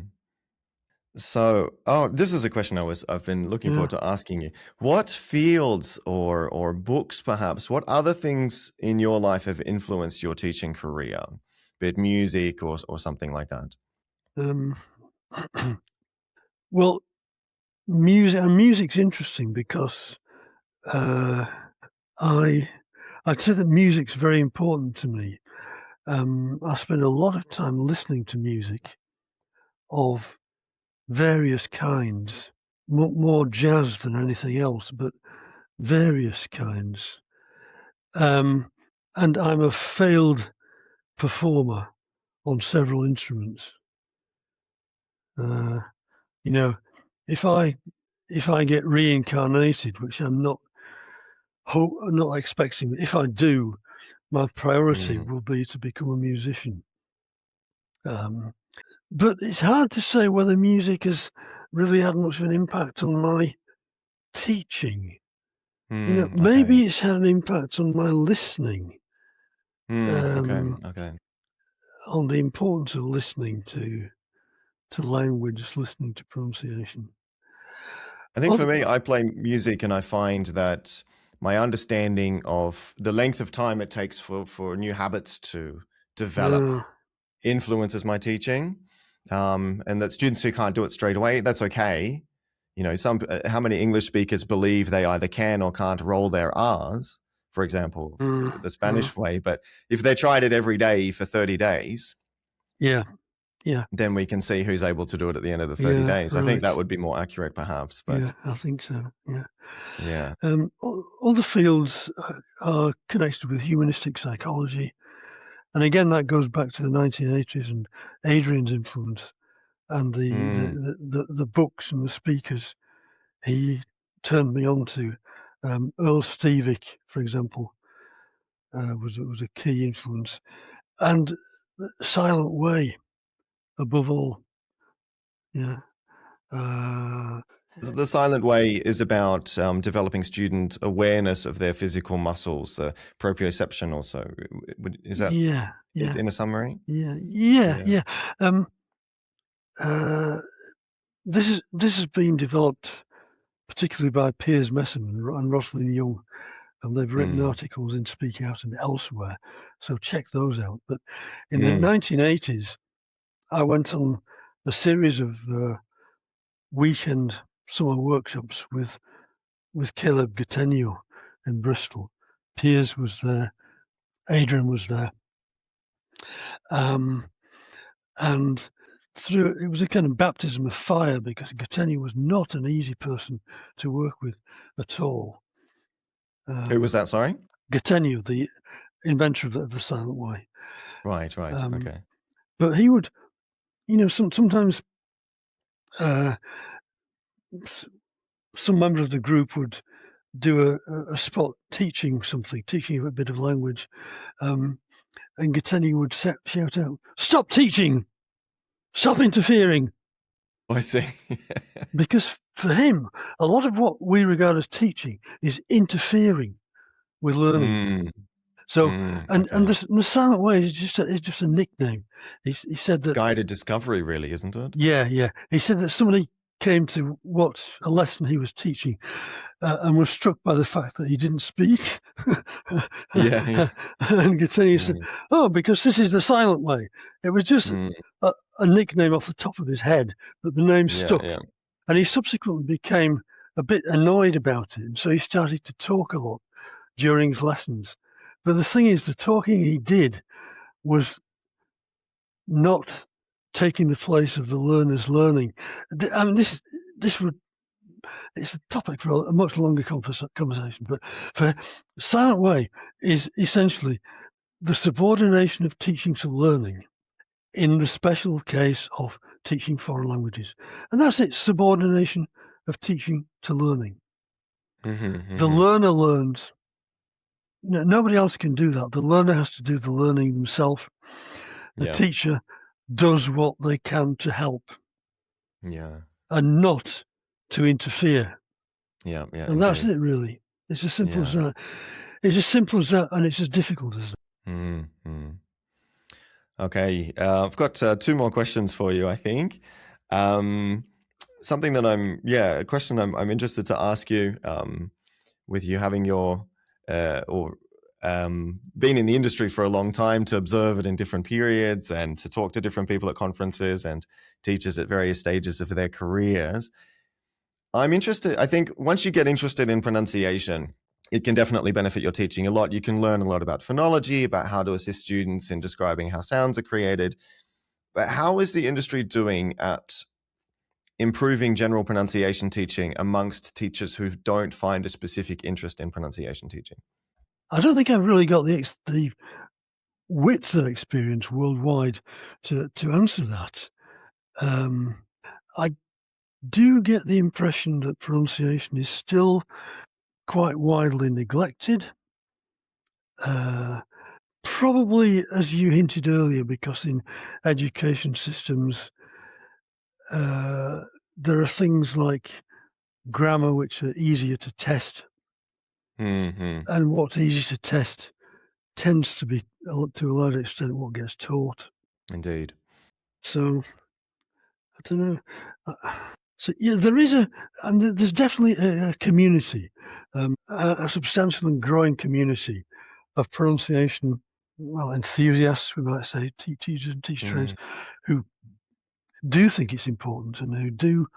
So, this is a question I've been looking Yeah. forward to asking you. What fields or books, perhaps, what other things in your life have influenced your teaching career, be it music or something like that? Well, music's interesting because I'd say that music's very important to me. I spend a lot of time listening to music of various kinds, more jazz than anything else, but various kinds. And I'm a failed performer on several instruments. You know, if I get reincarnated, which I'm not expecting, if I do, my priority will be to become a musician. But it's hard to say whether music has really had much of an impact on my teaching. Maybe Okay. it's had an impact on my listening, Okay. on the importance of listening to language, listening to pronunciation. I think for me, I play music and I find that my understanding of the length of time it takes for new habits to develop influences my teaching. And that students who can't do it straight away, that's okay. How many English speakers believe they either can or can't roll their R's, for example, the Spanish way. But if they tried it every day for 30 days, yeah, then we can see who's able to do it at the end of the 30 days. right. I think that would be more accurate, perhaps. But Yeah, I think so. yeah. Other fields are connected with humanistic psychology, and again that goes back to the 1980s and Adrian's influence and the books and the speakers he turned me on to. Earl Stevick, for example, was a key influence, and Silent Way, above all. Yeah. The Silent Way is about developing student awareness of their physical muscles, proprioception also. Is that in a summary? Yeah. This has been developed particularly by Piers Messerman and Rosalind Young, and they've written articles in Speak Out and elsewhere, so check those out. But in the 1980s, I went on a series of weekend summer workshops with Caleb Gattegno in Bristol. Piers was there, Adrian was there, and it was a kind of baptism of fire because Gattegno was not an easy person to work with at all. Who was that? Sorry, Gattegno, the inventor of the Silent Way. Right. Okay. But he would, sometimes some member of the group would do a spot teaching a bit of language, and Gattegno would shout out, "Stop teaching! Stop interfering!" I see. Because for him, a lot of what we regard as teaching is interfering with learning. So, and the Silent Way is just a nickname. He said that guided discovery, really, isn't it? Yeah. He said that somebody came to watch a lesson he was teaching and was struck by the fact that he didn't speak. Yeah. And Gattegno said, "Oh, because this is the Silent Way." It was just a nickname off the top of his head, but the name stuck. Yeah. And he subsequently became a bit annoyed about it, so he started to talk a lot during his lessons. But the thing is, the talking he did was not taking the place of the learner's learning. I mean, it's a topic for a much longer conversation, but for Silent Way is essentially the subordination of teaching to learning in the special case of teaching foreign languages. And that's it, subordination of teaching to learning. The learner learns. Nobody else can do that. The learner has to do the learning themselves. The teacher does what they can to help. Yeah. And not to interfere. Yeah, yeah, And that's indeed. it, really. It's as simple as Yeah. that. It's as simple as that, and it's as difficult as that. Mm-hmm. Okay, I've got 2 more questions for you, I think. Something that a question I'm interested to ask you, with you having your been in the industry for a long time, to observe it in different periods and to talk to different people at conferences and teachers at various stages of their careers. I'm interested, I think once you get interested in pronunciation, it can definitely benefit your teaching a lot. You can learn a lot about phonology, about how to assist students in describing how sounds are created. But how is the industry doing at improving general pronunciation teaching amongst teachers who don't find a specific interest in pronunciation teaching? I don't think I've really got the width of experience worldwide to answer that. I do get the impression that pronunciation is still quite widely neglected. Probably, as you hinted earlier, because in education systems, there are things like grammar which are easier to test, Mm-hmm. and what's easy to test tends to be, to a large extent, what gets taught. Indeed. So, I don't know. So yeah, there's definitely a community, a substantial and growing community of pronunciation, well, enthusiasts, we might say, teachers and teacher trainers, who do think it's important and who do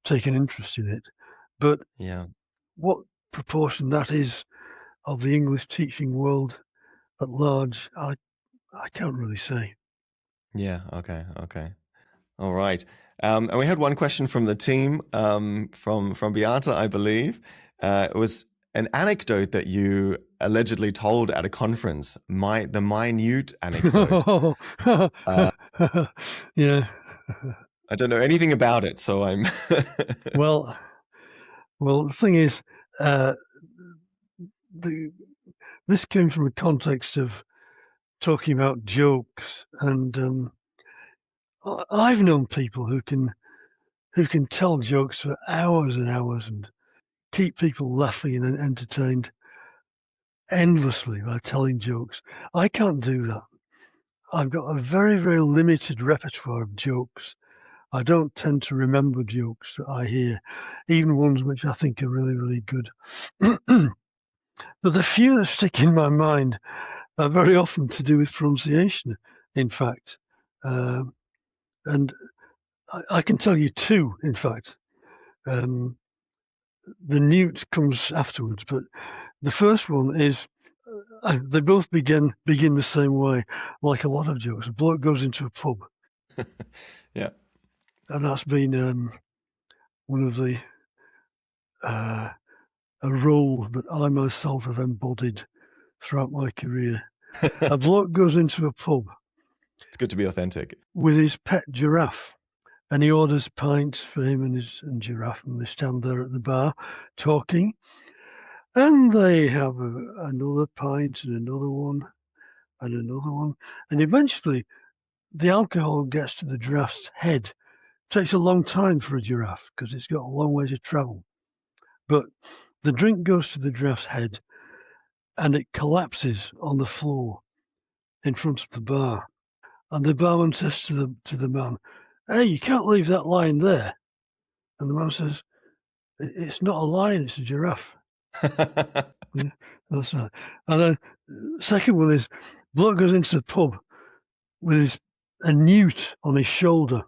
take an interest in it. But Yeah. what proportion that is of the English teaching world at large, I can't really say. Yeah. Okay. All right. And we had one question from the team, from Beata, I believe. It was an anecdote that you allegedly told at a conference. The minute anecdote. Yeah. I don't know anything about it, so I'm. Well, the thing is, this came from a context of talking about jokes, and I've known people who can tell jokes for hours and hours and keep people laughing and entertained endlessly by telling jokes. I can't do that. I've got a very, very limited repertoire of jokes. I don't tend to remember jokes that I hear, even ones which I think are really, really good. But the few that stick in my mind are very often to do with pronunciation, in fact. And I can tell you 2, in fact. The newt comes afterwards, but the first one is, they both begin the same way, like a lot of jokes. A bloke goes into a pub. Yeah. And that's been one of the a role that I myself have embodied throughout my career. A bloke goes into a pub. It's good to be authentic. With his pet giraffe, and he orders pints for him and giraffe, and they stand there at the bar talking, and they have another pint and another one and another one, and eventually the alcohol gets to the giraffe's head. It takes a long time for a giraffe because it's got a long way to travel, but the drink goes to the giraffe's head and it collapses on the floor in front of the bar. And the barman says to the man, "Hey, you can't leave that lying there." And the man says, "It's not a lion, it's a giraffe." Yeah, that's right. And then the second one is, bloke goes into the pub with a newt on his shoulder.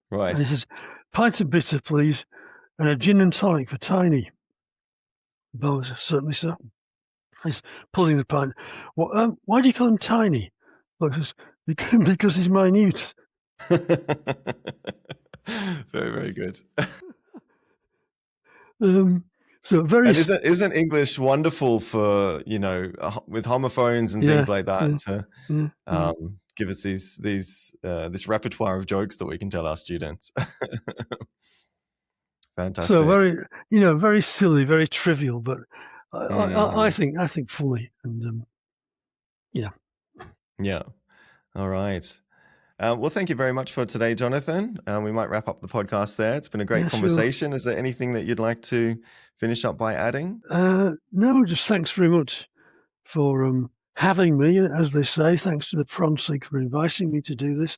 Right. And he says, "Pint of bitter, please, and a gin and tonic for Tiny." The barman says, "Certainly, sir." He's pulling the pint. Why do you call him Tiny? Bloke says, "Because he's minute." Very, very good. So very. And isn't English wonderful for, with homophones and things like that, to give us this repertoire of jokes that we can tell our students. Fantastic. So very silly, very trivial, but I think funny, and yeah. Yeah. All right. Well, thank you very much for today, Jonathan. We might wrap up the podcast there. It's been a great Yeah, sure. conversation. Is there anything that you'd like to finish up by adding? No, just thanks very much for having me, as they say. Thanks to the PronSIG for inviting me to do this.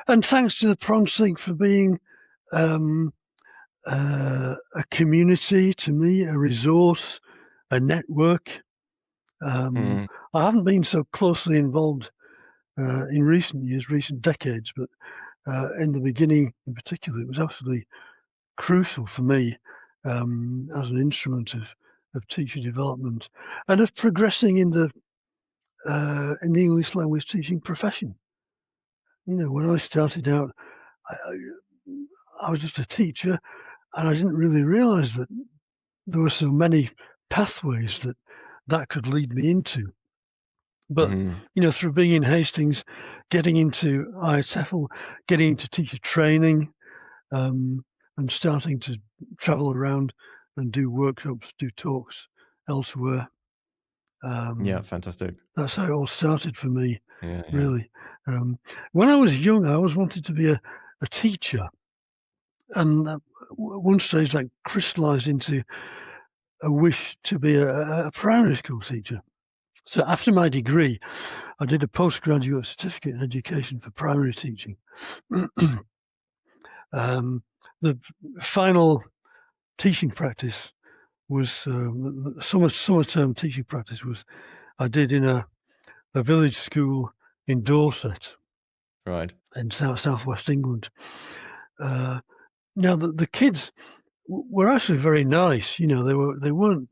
And thanks to the PronSIG for being a community to me, a resource, a network. I haven't been so closely involved in recent decades, but in the beginning in particular, it was absolutely crucial for me as an instrument of teacher development and of progressing in the English language teaching profession. When I started out, I was just a teacher, and I didn't really realise that there were so many pathways that could lead me into. But through being in Hastings, getting into IATEFL, getting into teacher training, and starting to travel around and do workshops, do talks elsewhere. Yeah, fantastic. That's how it all started for me, Yeah. really. When I was young, I always wanted to be a teacher. And at one stage that crystallised into a wish to be a primary school teacher. So after my degree, I did a postgraduate certificate in education for primary teaching. The final teaching practice was summer term teaching practice was I did in a village school in Dorset, right, in southwest England. Now the kids were actually very nice. They weren't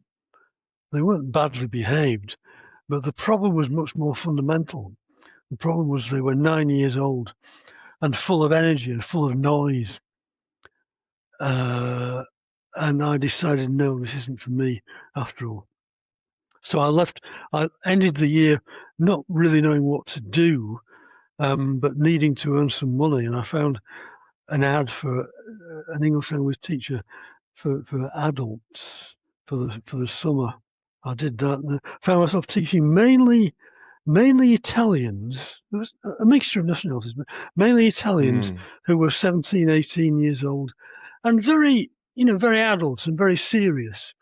badly behaved, but the problem was much more fundamental. The problem was they were 9 years old and full of energy and full of noise. And I decided, no, this isn't for me after all. So I ended the year not really knowing what to do, but needing to earn some money. And I found an ad for an English language teacher for adults for the summer. I did that and I found myself teaching mainly Italians. There was a mixture of nationalities, but mainly Italians who were 17, 18 years old and very adult and very serious.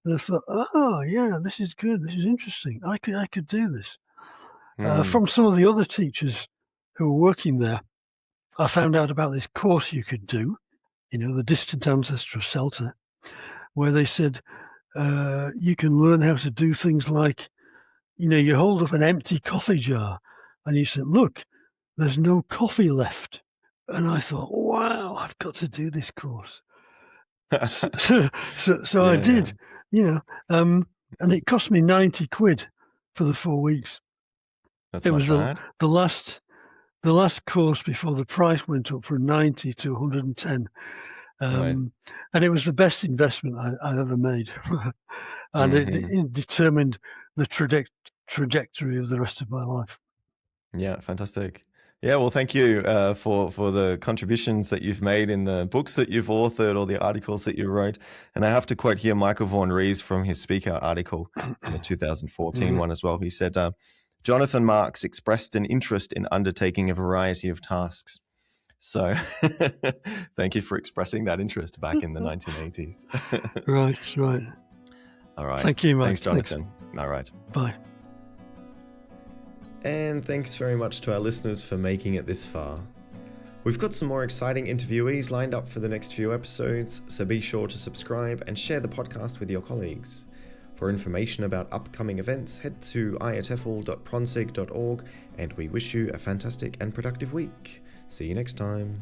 And I thought, oh yeah, this is good. This is interesting. I could do this. From some of the other teachers who were working there, I found out about this course you could do, the distant ancestor of Celta, where they said you can learn how to do things like, you hold up an empty coffee jar and you said, look, there's no coffee left. And I thought, wow, I've got to do this course. So I did, and it cost me 90 quid for the 4 weeks. That's it not was bad. the last course before the price went up from 90 to 110. Right. And it was the best investment I've ever made. And it determined the trajectory of the rest of my life. Yeah, fantastic. Yeah, well, thank you for the contributions that you've made in the books that you've authored or the articles that you wrote. And I have to quote here Michael Vaughan Rees from his speaker article in the 2014 one as well. He said, Jonathan Marks expressed an interest in undertaking a variety of tasks. So thank you for expressing that interest back in the 1980s. Right. All right. Thank you, Mike. Thanks, Jonathan. Thanks. All right. Bye. And thanks very much to our listeners for making it this far. We've got some more exciting interviewees lined up for the next few episodes, so be sure to subscribe and share the podcast with your colleagues. For information about upcoming events, head to iatefl.pronsig.org, and we wish you a fantastic and productive week. See you next time.